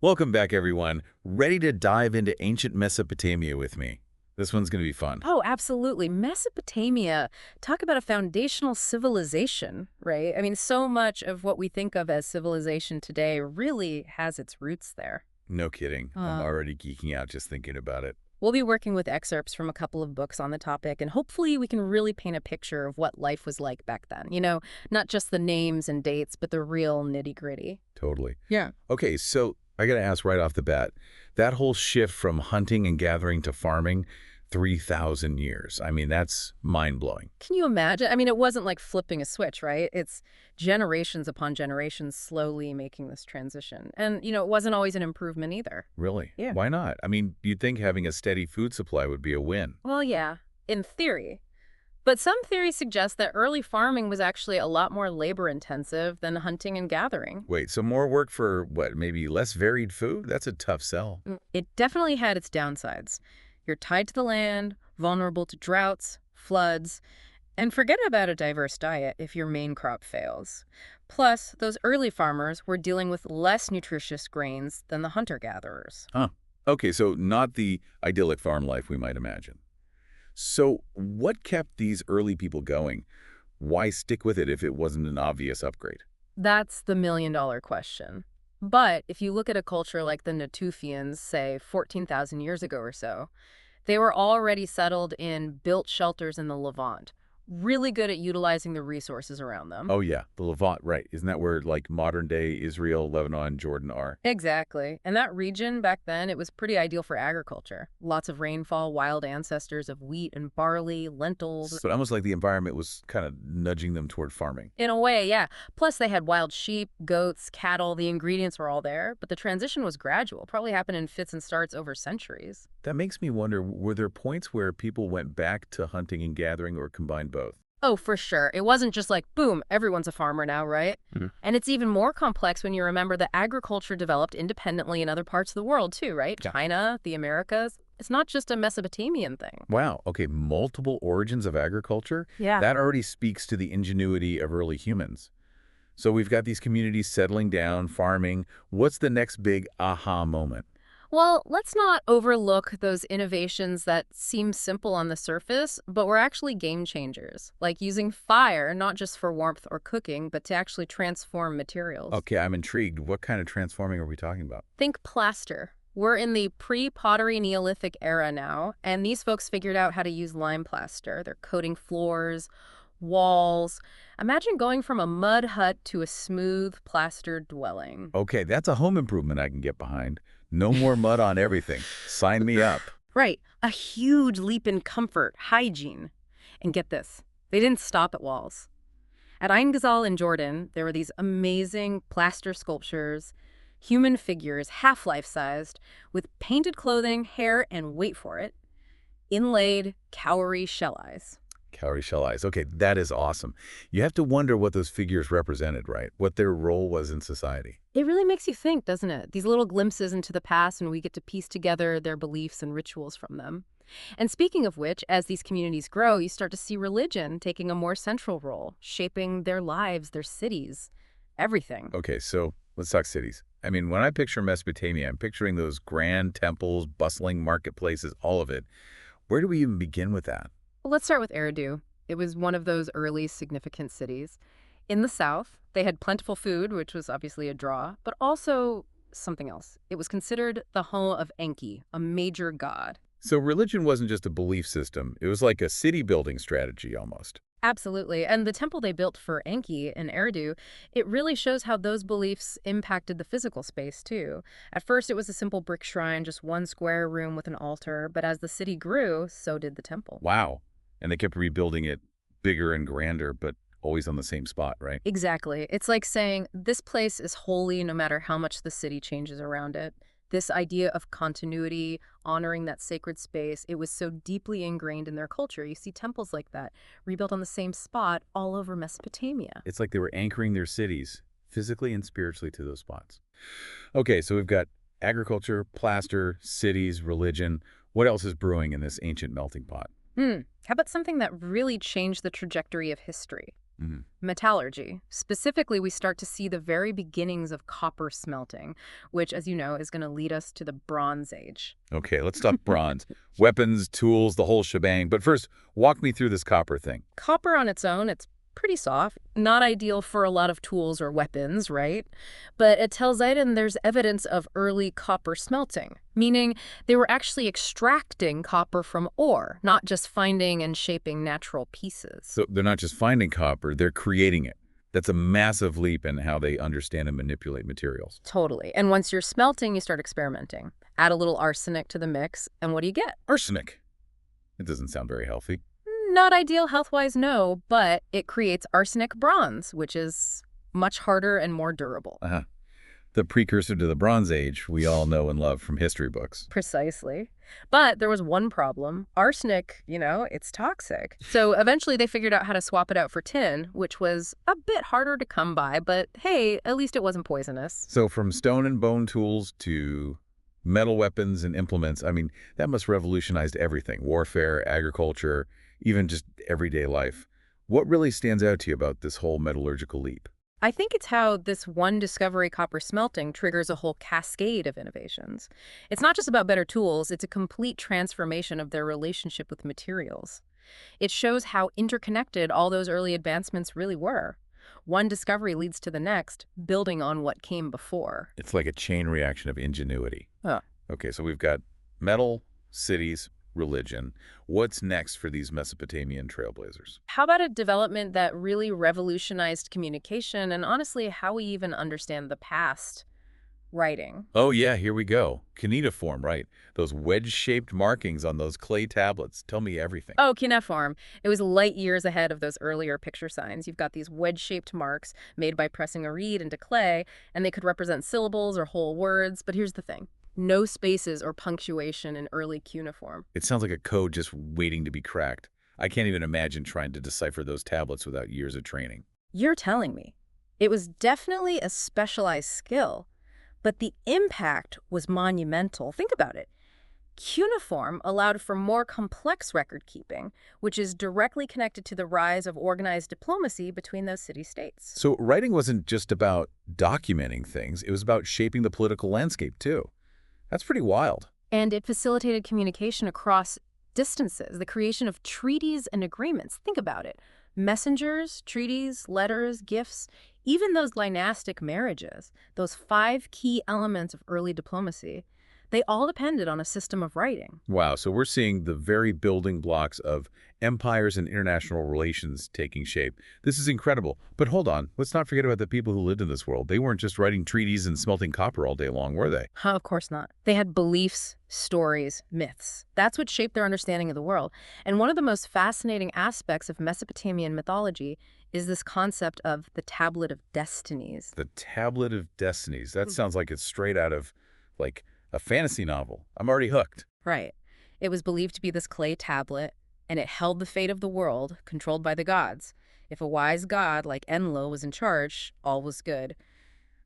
Welcome back, everyone. Ready to dive into ancient Mesopotamia with me? This one's going to be fun. Oh, absolutely. Mesopotamia, talk about a foundational civilization, right? I mean, so much of what we think of as civilization today really has its roots there. No kidding. I'm Uh, already geeking out just thinking about it. we'll be working with excerpts from a couple of books on the topic, and hopefully we can really paint a picture of what life was like back then. Not just the names and dates, but the real nitty-gritty. Totally. Yeah. Okay, so I got to ask right off the bat, that whole shift from hunting and gathering to farming, 3,000 years. I mean, that's mind-blowing. Can you imagine? I mean, it wasn't like flipping a switch, right? It's generations upon generations slowly making this transition. And, it wasn't always an improvement either. Really? Yeah. Why not? I mean, you'd think having a steady food supply would be a win. Well, yeah, in theory. But some theories suggest that early farming was actually a lot more labor-intensive than hunting and gathering. Wait, so more work for what, maybe less varied food? That's a tough sell. It definitely had its downsides. You're tied to the land, vulnerable to droughts, floods, and forget about a diverse diet if your main crop fails. Plus, those early farmers were dealing with less nutritious grains than the hunter-gatherers. Huh. Okay, so not the idyllic farm life we might imagine. So what kept these early people going? Why stick with it if it wasn't an obvious upgrade? That's the million-dollar question. But if you look at a culture like the Natufians, say 14,000 years ago or so, they were already settled in built shelters in the Levant, really good at utilizing the resources around them. Oh yeah, the Levant, right. Isn't that where like modern-day Israel, Lebanon, Jordan are? Exactly. And that region back then, it was pretty ideal for agriculture. Lots of rainfall, wild ancestors of wheat and barley, lentils. So almost like the environment was kind of nudging them toward farming. In a way, yeah. Plus, they had wild sheep, goats, cattle. The ingredients were all there, but the transition was gradual, probably happened in fits and starts over centuries. That makes me wonder, were there points where people went back to hunting and gathering or combined both? Oh, for sure. It wasn't just like, boom, everyone's a farmer now, right? Mhm. And it's even more complex when you remember that agriculture developed independently in other parts of the world, too, right? Yeah. China, the Americas. It's not just a Mesopotamian thing. Wow, okay, multiple origins of agriculture? Yeah. That already speaks to the ingenuity of early humans. So we've got these communities settling down, farming. What's the next big aha moment? Well, let's not overlook those innovations that seem simple on the surface, but were actually game changers, like using fire not just for warmth or cooking, but to actually transform materials. Okay, I'm intrigued. What kind of transforming are we talking about? Think plaster. We're in the pre-pottery Neolithic era now, and these folks figured out how to use lime plaster. They're coating floors, walls. Imagine going from a mud hut to a smooth, plastered dwelling. Okay, that's a home improvement I can get behind. No more mud on everything. Sign me up. Right, a huge leap in comfort, hygiene. And get this, they didn't stop at walls. At Ain Ghazal in Jordan, there were these amazing plaster sculptures, human figures, half life-sized, with painted clothing, hair, and wait for it, inlaid cowrie shell eyes. Cowrie shell eyes. Okay, that is awesome. You have to wonder what those figures represented, right? What their role was in society. It really makes you think, doesn't it? These little glimpses into the past, and we get to piece together their beliefs and rituals from them. And speaking of which, as these communities grow, you start to see religion taking a more central role, shaping their lives, their cities, everything. Okay, so let's talk cities. I mean, when I picture Mesopotamia, I'm picturing those grand temples, bustling marketplaces, all of it. Where do we even begin with that? Well, let's start with Eridu. It was one of those early significant cities. In the south, they had plentiful food, which was obviously a draw, but also something else. It was considered the home of Enki, a major god. So religion wasn't just a belief system. It was like a city-building strategy almost. Absolutely. And the temple they built for Enki in Eridu, it really shows how those beliefs impacted the physical space, too. At first, it was a simple brick shrine, just one square room with an altar, but as the city grew, so did the temple. Wow. And they kept rebuilding it bigger and grander, but always on the same spot, right? Exactly. It's like saying, this place is holy no matter how much the city changes around it. This idea of continuity, honoring that sacred space, it was so deeply ingrained in their culture. You see temples like that, rebuilt on the same spot all over Mesopotamia. It's like they were anchoring their cities, physically and spiritually, to those spots. Okay, so we've got agriculture, plaster, cities, religion. What else is brewing in this ancient melting pot? How about something that really changed the trajectory of history? Mhm. Metallurgy. Specifically, we start to see the very beginnings of copper smelting, which, as you know, is going to lead us to the Bronze Age. Okay, let's talk bronze. Weapons, tools, the whole shebang. But first, walk me through this copper thing. Copper on its own, it's pretty soft, not ideal for a lot of tools or weapons, right? But at Tel Zayden, there's evidence of early copper smelting, meaning they were actually extracting copper from ore, not just finding and shaping natural pieces. So they're not just finding copper, they're creating it. That's a massive leap in how they understand and manipulate materials. Totally. And once you're smelting, you start experimenting. Add a little arsenic to the mix, and what do you get? Arsenic. It doesn't sound very healthy. Not ideal health-wise, no, but it creates arsenic bronze, which is much harder and more durable. Uh-huh. The precursor to the Bronze Age we all know and love from history books. Precisely. But there was one problem. Arsenic, it's toxic. So eventually they figured out how to swap it out for tin, which was a bit harder to come by, but hey, at least it wasn't poisonous. So from stone and bone tools to metal weapons and implements, I mean, that must revolutionized everything. Warfare, agriculture, even just everyday life. What really stands out to you about this whole metallurgical leap? I think it's how this one discovery, copper smelting, triggers a whole cascade of innovations. It's not just about better tools, it's a complete transformation of their relationship with materials. It shows how interconnected all those early advancements really were. One discovery leads to the next, building on what came before. It's like a chain reaction of ingenuity. Huh. Okay, so we've got metal, cities, religion. What's next for these Mesopotamian trailblazers? How about a development that really revolutionized communication and honestly how we even understand the past? Writing. Oh yeah, here we go. Cuneiform, right. Those wedge-shaped markings on those clay tablets. Tell me everything. Oh, cuneiform. It was light years ahead of those earlier picture signs. You've got these wedge-shaped marks made by pressing a reed into clay, and they could represent syllables or whole words. But here's the thing. No spaces or punctuation in early cuneiform. It sounds like a code just waiting to be cracked. I can't even imagine trying to decipher those tablets without years of training. You're telling me. It was definitely a specialized skill, but the impact was monumental. Think about it. Cuneiform allowed for more complex record keeping, which is directly connected to the rise of organized diplomacy between those city-states. So writing wasn't just about documenting things, it was about shaping the political landscape too. That's pretty wild. And it facilitated communication across distances, the creation of treaties and agreements. Think about it. Messengers, treaties, letters, gifts, even those dynastic marriages, those 5 key elements of early diplomacy, they all depended on a system of writing. Wow, so we're seeing the very building blocks of empires and international relations taking shape. This is incredible. But hold on, let's not forget about the people who lived in this world. They weren't just writing treaties and smelting copper all day long, were they? Of course not. They had beliefs, stories, myths. That's what shaped their understanding of the world. And one of the most fascinating aspects of Mesopotamian mythology is this concept of the Tablet of Destinies. The Tablet of Destinies. That sounds like it's straight out of, like, a fantasy novel. I'm already hooked. Right. It was believed to be this clay tablet, and it held the fate of the world, controlled by the gods. If a wise god like Enlil was in charge, all was good.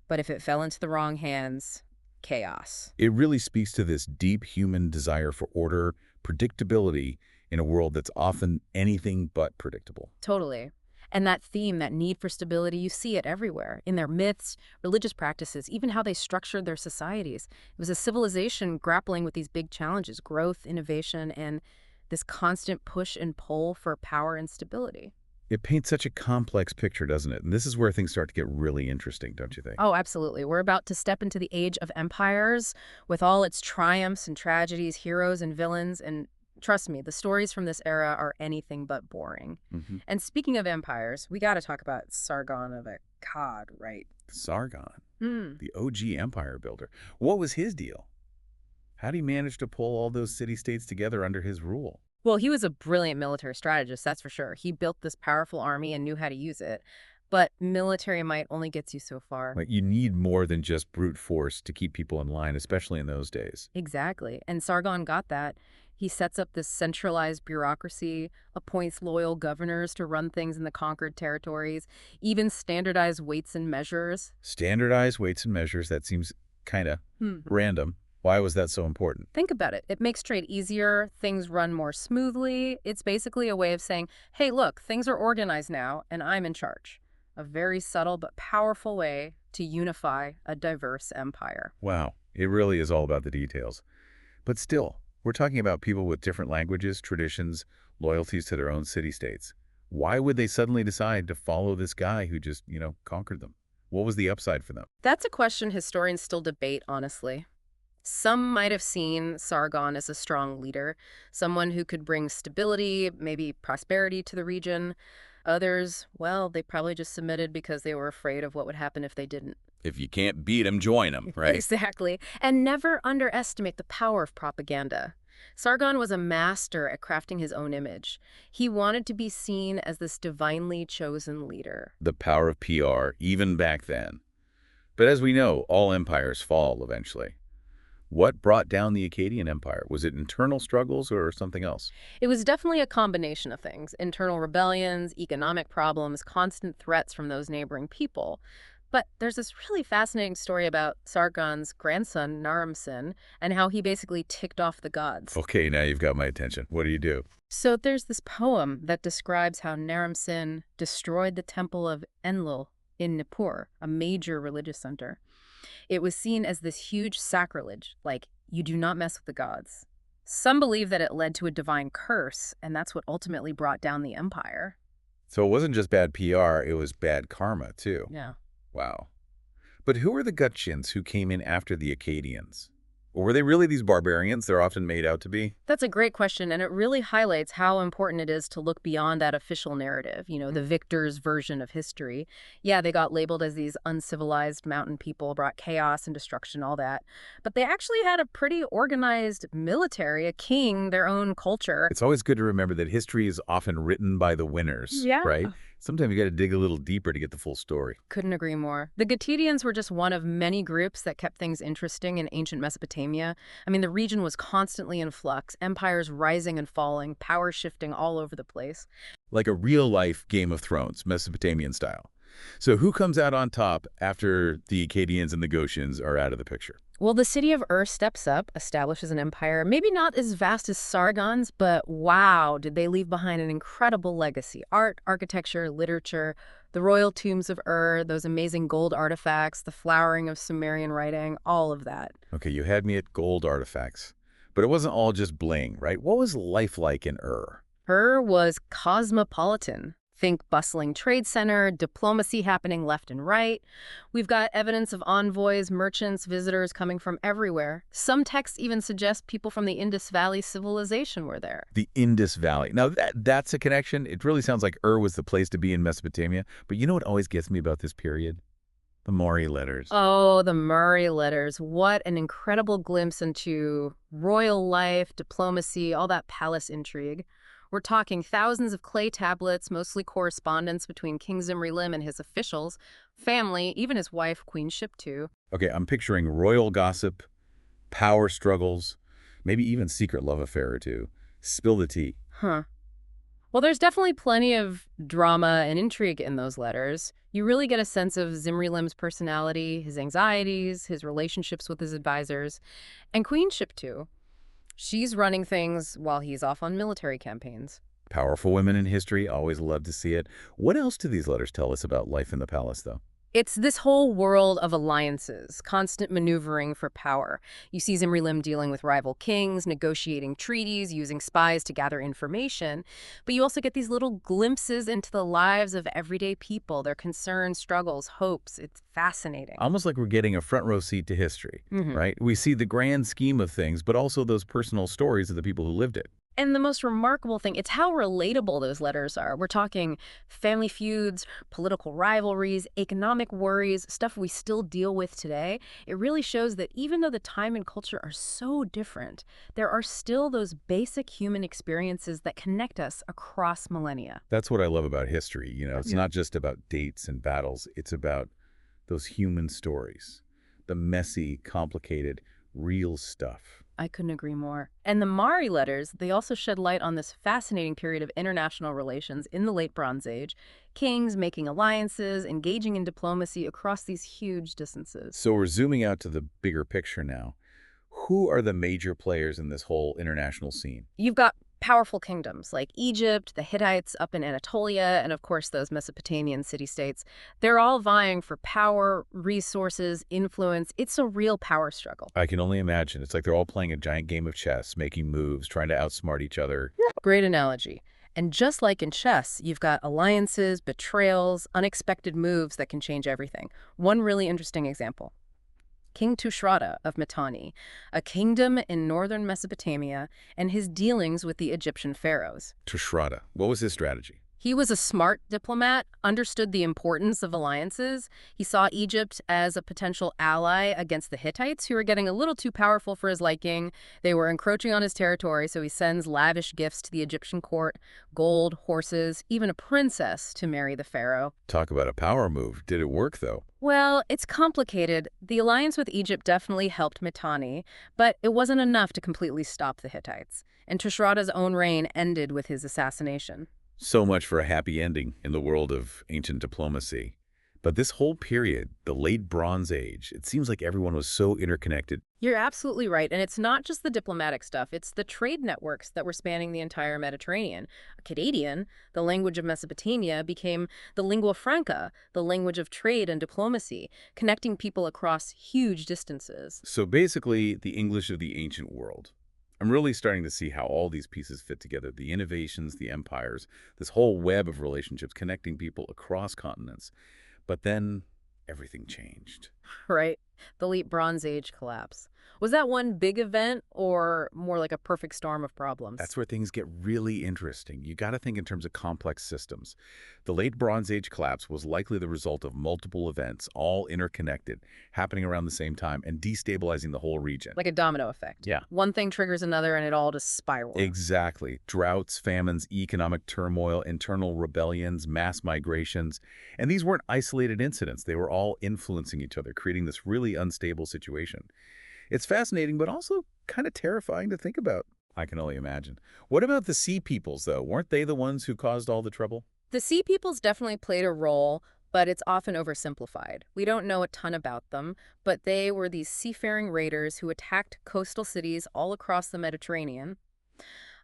But if it fell into the wrong hands, chaos. It really speaks to this deep human desire for order, predictability in a world that's often anything but predictable. Totally. And that theme, that need for stability, you see it everywhere, in their myths, religious practices, even how they structured their societies. It was a civilization grappling with these big challenges, growth, innovation, and this constant push and pull for power and stability. It paints such a complex picture, doesn't it? And this is where things start to get really interesting, don't you think? Oh, absolutely. We're about to step into the age of empires with all its triumphs and tragedies, heroes and villains, and trust me, the stories from this era are anything but boring. And speaking of empires, we got to talk about Sargon of Akkad, right? Sargon, the OG empire builder. What was his deal? How did he manage to pull all those city-states together under his rule? Well, he was a brilliant military strategist, that's for sure. He built this powerful army and knew how to use it. But military might only gets you so far. Like, you need more than just brute force to keep people in line, especially in those days. Exactly. And Sargon got that. He sets up this centralized bureaucracy, appoints loyal governors to run things in the conquered territories, even standardized weights and measures. Standardized weights and measures, that seems kind of random. Why was that so important? Think about it. It makes trade easier, things run more smoothly. It's basically a way of saying, hey, look, things are organized now, and I'm in charge. A very subtle but powerful way to unify a diverse empire. Wow, it really is all about the details. But still, we're talking about people with different languages, traditions, loyalties to their own city-states. Why would they suddenly decide to follow this guy who just, conquered them? What was the upside for them? That's a question historians still debate, honestly. Some might have seen Sargon as a strong leader, someone who could bring stability, maybe prosperity to the region. Others, well, they probably just submitted because they were afraid of what would happen if they didn't. If you can't beat him, join him, right? Exactly. And never underestimate the power of propaganda. Sargon was a master at crafting his own image. He wanted to be seen as this divinely chosen leader. The power of PR, even back then. But as we know, all empires fall eventually. What brought down the Akkadian Empire? Was it internal struggles or something else? It was definitely a combination of things: internal rebellions, economic problems, constant threats from those neighboring people. But there's this really fascinating story about Sargon's grandson, Naram-Sin, and how he basically ticked off the gods. Okay, now you've got my attention. What do you do? So there's this poem that describes how Naram-Sin destroyed the temple of Enlil in Nippur, a major religious center. It was seen as this huge sacrilege, like, you do not mess with the gods. Some believe that it led to a divine curse, and that's what ultimately brought down the empire. So it wasn't just bad PR, it was bad karma, too. Yeah. Wow. But who are the Gutchins who came in after the Akkadians? Or were they really these barbarians they're often made out to be? That's a great question, and it really highlights how important it is to look beyond that official narrative, the victor's version of history. Yeah, they got labeled as these uncivilized mountain people, brought chaos and destruction, all that. But they actually had a pretty organized military, a king, their own culture. It's always good to remember that history is often written by the winners, Yeah. right? Sometimes you got to dig a little deeper to get the full story. Couldn't agree more. The Gutidians were just one of many groups that kept things interesting in ancient Mesopotamia. I mean, the region was constantly in flux, empires rising and falling, power shifting all over the place. Like a real-life Game of Thrones, Mesopotamian style. So who comes out on top after the Akkadians and the Goshians are out of the picture? Well, the city of Ur steps up, establishes an empire, maybe not as vast as Sargon's, but wow, did they leave behind an incredible legacy. Art, architecture, literature, the royal tombs of Ur, those amazing gold artifacts, the flowering of Sumerian writing, all of that. Okay, you had me at gold artifacts. But it wasn't all just bling, right? What was life like in Ur? Ur was cosmopolitan. Think bustling trade center, diplomacy happening left and right. We've got evidence of envoys, merchants, visitors coming from everywhere. Some texts even suggest people from the Indus Valley civilization were there. The Indus Valley. Now, that's a connection. It really sounds like Ur was the place to be in Mesopotamia. But you know what always gets me about this period? The Maury letters. Oh, the Murray letters. What an incredible glimpse into royal life, diplomacy, all that palace intrigue. We're talking thousands of clay tablets, mostly correspondence between King Zimri-Lim and his officials, family, even his wife, Queen Shiptu. Okay, I'm picturing royal gossip, power struggles, maybe even secret love affair or two. Spill the tea. Huh. Well, there's definitely plenty of drama and intrigue in those letters. You really get a sense of Zimri-Lim's personality, his anxieties, his relationships with his advisors. And Queen Shiptu, she's running things while he's off on military campaigns. Powerful women in history, always love to see it. What else do these letters tell us about life in the palace, though? It's this whole world of alliances, constant maneuvering for power. You see Zimri-Lim dealing with rival kings, negotiating treaties, using spies to gather information. But you also get these little glimpses into the lives of everyday people, their concerns, struggles, hopes. It's fascinating. Almost like we're getting a front row seat to history, right? We see the grand scheme of things, but also those personal stories of the people who lived it. And the most remarkable thing, it's how relatable those letters are. We're talking family feuds, political rivalries, economic worries, stuff we still deal with today. It really shows that even though the time and culture are so different, there are still those basic human experiences that connect us across millennia. That's what I love about history. It's Yeah. not just about dates and battles. It's about those human stories, the messy, complicated, real stuff. I couldn't agree more. And the Mari letters, they also shed light on this fascinating period of international relations in the late Bronze Age. Kings making alliances, engaging in diplomacy across these huge distances. So we're zooming out to the bigger picture now. who are the major players in this whole international scene? You've got powerful kingdoms like Egypt, the Hittites up in Anatolia, and of course those Mesopotamian city-states. They're all vying for power, resources, influence. It's a real power struggle. I can only imagine. It's like they're all playing a giant game of chess, making moves, trying to outsmart each other. Great analogy. And just like in chess, you've got alliances, betrayals, unexpected moves that can change everything. One really interesting example. King Tushratta of Mitanni, a kingdom in northern Mesopotamia, and his dealings with the Egyptian pharaohs. Tushratta, what was his strategy? He was a smart diplomat, understood the importance of alliances. He saw Egypt as a potential ally against the Hittites, who were getting a little too powerful for his liking. They were encroaching on his territory, so he sends lavish gifts to the Egyptian court, gold, horses, even a princess to marry the pharaoh. Talk about a power move. Did it work, though? Well, it's complicated. The alliance with Egypt definitely helped Mitanni, but it wasn't enough to completely stop the Hittites. And Tushratta's own reign ended with his assassination. So much for a happy ending in the world of ancient diplomacy. But this whole period, the late Bronze Age, it seems like everyone was so interconnected. You're absolutely right. And it's not just the diplomatic stuff. It's the trade networks that were spanning the entire Mediterranean. Akkadian, the language of Mesopotamia, became the lingua franca, the language of trade and diplomacy, connecting people across huge distances. So basically, the English of the ancient world. I'm really starting to see how all these pieces fit together, the innovations, the empires, this whole web of relationships connecting people across continents. But then everything changed. Right? The late Bronze Age collapse. Was that one big event or more like a perfect storm of problems? That's where things get really interesting. You got to think in terms of complex systems. The late Bronze Age collapse was likely the result of multiple events, all interconnected, happening around the same time and destabilizing the whole region. Like a domino effect. Yeah. One thing triggers another and it all just spirals. Exactly. Droughts, famines, economic turmoil, internal rebellions, mass migrations. And these weren't isolated incidents. They were all influencing each other, creating this really unstable situation. It's fascinating, but also kind of terrifying to think about. I can only imagine. What about the Sea Peoples, though? Weren't they the ones who caused all the trouble? The Sea Peoples definitely played a role, but it's often oversimplified. We don't know a ton about them, but they were these seafaring raiders who attacked coastal cities all across the Mediterranean.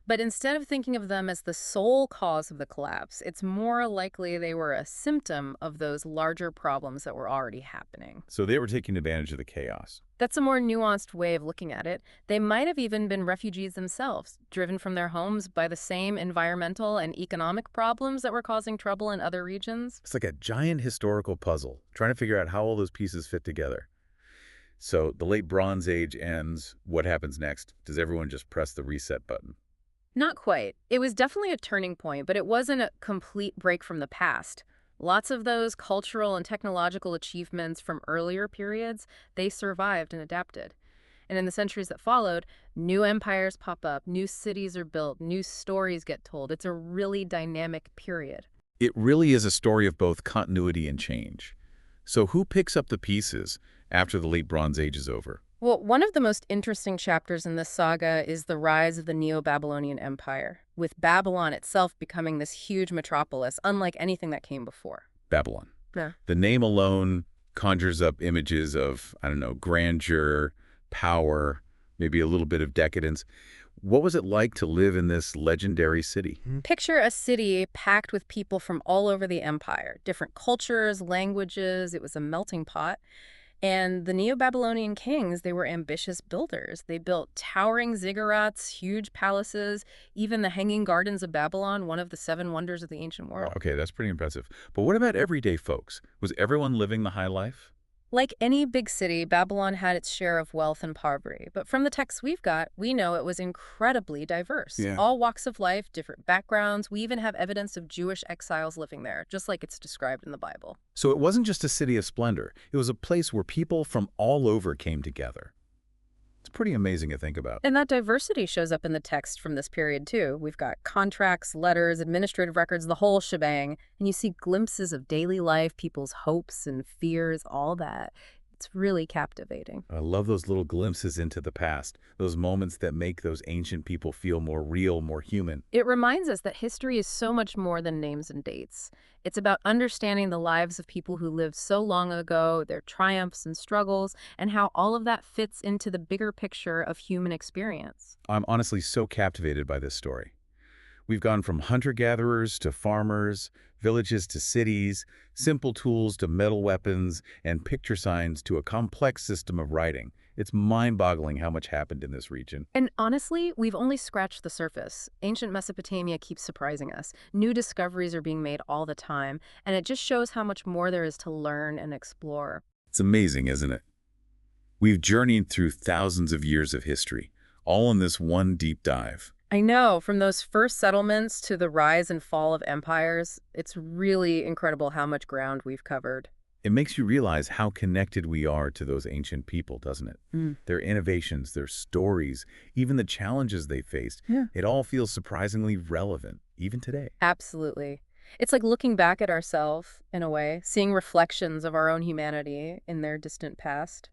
But instead of thinking of them as the sole cause of the collapse, it's more likely they were a symptom of those larger problems that were already happening. So they were taking advantage of the chaos. That's a more nuanced way of looking at it. They might have even been refugees themselves, driven from their homes by the same environmental and economic problems that were causing trouble in other regions. It's like a giant historical puzzle, trying to figure out how all those pieces fit together. So the late Bronze Age ends. What happens next? Does everyone just press the reset button? Not quite. It was definitely a turning point, but it wasn't a complete break from the past. Lots of those cultural and technological achievements from earlier periods, they survived and adapted. And in the centuries that followed, new empires pop up, new cities are built, new stories get told. It's a really dynamic period. It really is a story of both continuity and change. So who picks up the pieces after the late Bronze Age is over? Well, one of the most interesting chapters in this saga is the rise of the Neo-Babylonian Empire, with Babylon itself becoming this huge metropolis, unlike anything that came before. Babylon. Yeah. The name alone conjures up images of, I don't know, grandeur, power, maybe a little bit of decadence. What was it like to live in this legendary city? Picture a city packed with people from all over the empire, different cultures, languages. It was a melting pot. And the Neo-Babylonian kings, they were ambitious builders. They built towering ziggurats, huge palaces, even the Hanging Gardens of Babylon, one of the 7 wonders of the ancient world. Okay, that's pretty impressive. But what about everyday folks? Was everyone living the high life? Like any big city, Babylon had its share of wealth and poverty. But from the texts we've got, we know it was incredibly diverse. Yeah. All walks of life, different backgrounds. We even have evidence of Jewish exiles living there, just like it's described in the Bible. So it wasn't just a city of splendor. It was a place where people from all over came together. It's pretty amazing to think about. And that diversity shows up in the text from this period, too. We've got contracts, letters, administrative records, the whole shebang. And you see glimpses of daily life, people's hopes and fears, all that. It's really captivating. I love those little glimpses into the past, those moments that make those ancient people feel more real, more human. It reminds us that history is so much more than names and dates. It's about understanding the lives of people who lived so long ago, their triumphs and struggles, and how all of that fits into the bigger picture of human experience. I'm honestly so captivated by this story. We've gone from hunter-gatherers to farmers, villages to cities, simple tools to metal weapons, and picture signs to a complex system of writing. It's mind-boggling how much happened in this region. And honestly, we've only scratched the surface. Ancient Mesopotamia keeps surprising us. New discoveries are being made all the time, and it just shows how much more there is to learn and explore. It's amazing, isn't it? We've journeyed through thousands of years of history, all in this one deep dive. I know, from those first settlements to the rise and fall of empires, it's really incredible how much ground we've covered. It makes you realize how connected we are to those ancient people, doesn't it? Mm. Their innovations, their stories, even the challenges they faced, Yeah. it all feels surprisingly relevant, even today. Absolutely. It's like looking back at ourselves, in a way, seeing reflections of our own humanity in their distant past.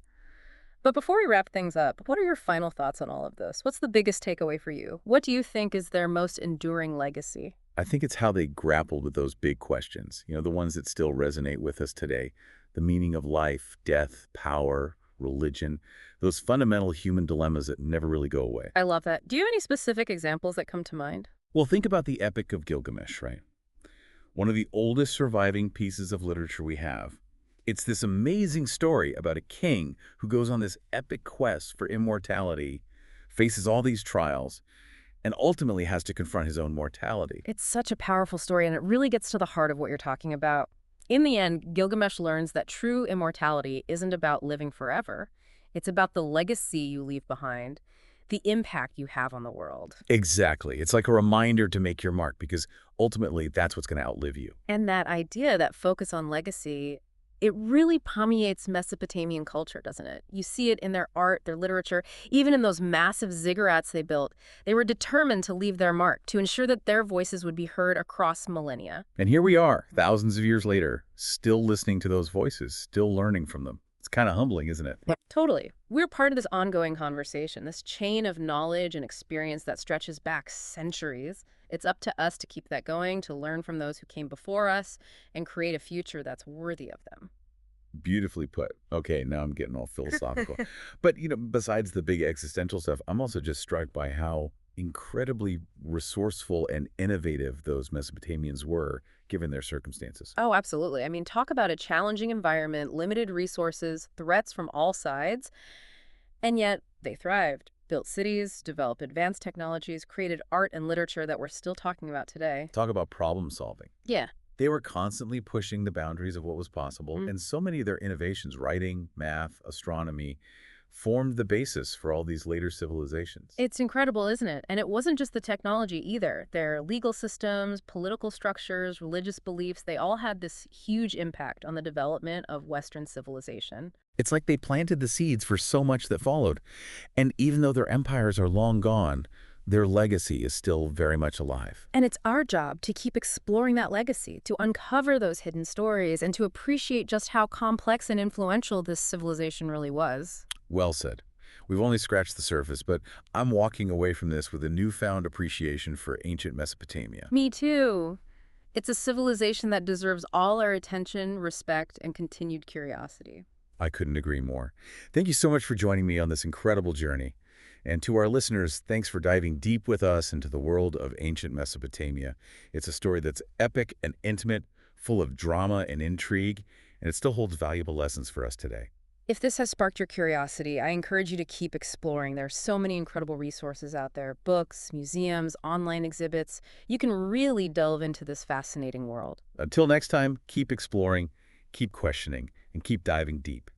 But before we wrap things up, what are your final thoughts on all of this? What's the biggest takeaway for you? What do you think is their most enduring legacy? I think it's how they grappled with those big questions, the ones that still resonate with us today. The meaning of life, death, power, religion, those fundamental human dilemmas that never really go away. I love that. Do you have any specific examples that come to mind? Well, think about the Epic of Gilgamesh, right? One of the oldest surviving pieces of literature we have. It's this amazing story about a king who goes on this epic quest for immortality, faces all these trials, and ultimately has to confront his own mortality. It's such a powerful story, and it really gets to the heart of what you're talking about. In the end, Gilgamesh learns that true immortality isn't about living forever. It's about the legacy you leave behind, the impact you have on the world. Exactly. It's like a reminder to make your mark because ultimately that's what's going to outlive you. And that idea, that focus on legacy, it really permeates Mesopotamian culture, doesn't it? You see it in their art, their literature, even in those massive ziggurats they built. They were determined to leave their mark, to ensure that their voices would be heard across millennia. And here we are, thousands of years later, still listening to those voices, still learning from them. It's kind of humbling, isn't it? Totally. We're part of this ongoing conversation, this chain of knowledge and experience that stretches back centuries. It's up to us to keep that going, to learn from those who came before us, and create a future that's worthy of them. Beautifully put. Okay, now I'm getting all philosophical. But, besides the big existential stuff, I'm also just struck by how incredibly resourceful and innovative those Mesopotamians were, given their circumstances. Oh, absolutely. I mean, talk about a challenging environment, limited resources, threats from all sides, and yet they thrived, built cities, developed advanced technologies, created art and literature that we're still talking about today. Talk about problem solving. Yeah. They were constantly pushing the boundaries of what was possible, and so many of their innovations, writing, math, astronomy, formed the basis for all these later civilizations. It's incredible, isn't it? And it wasn't just the technology either. Their legal systems, political structures, religious beliefs, they all had this huge impact on the development of Western civilization. It's like they planted the seeds for so much that followed. And even though their empires are long gone, their legacy is still very much alive. And it's our job to keep exploring that legacy, to uncover those hidden stories, and to appreciate just how complex and influential this civilization really was. Well said. We've only scratched the surface, but I'm walking away from this with a newfound appreciation for ancient Mesopotamia. Me too. It's a civilization that deserves all our attention, respect, and continued curiosity. I couldn't agree more. Thank you so much for joining me on this incredible journey. And to our listeners, thanks for diving deep with us into the world of ancient Mesopotamia. It's a story that's epic and intimate, full of drama and intrigue, and it still holds valuable lessons for us today. If this has sparked your curiosity, I encourage you to keep exploring. There are so many incredible resources out there, books, museums, online exhibits. You can really delve into this fascinating world. Until next time, keep exploring, keep questioning, and keep diving deep.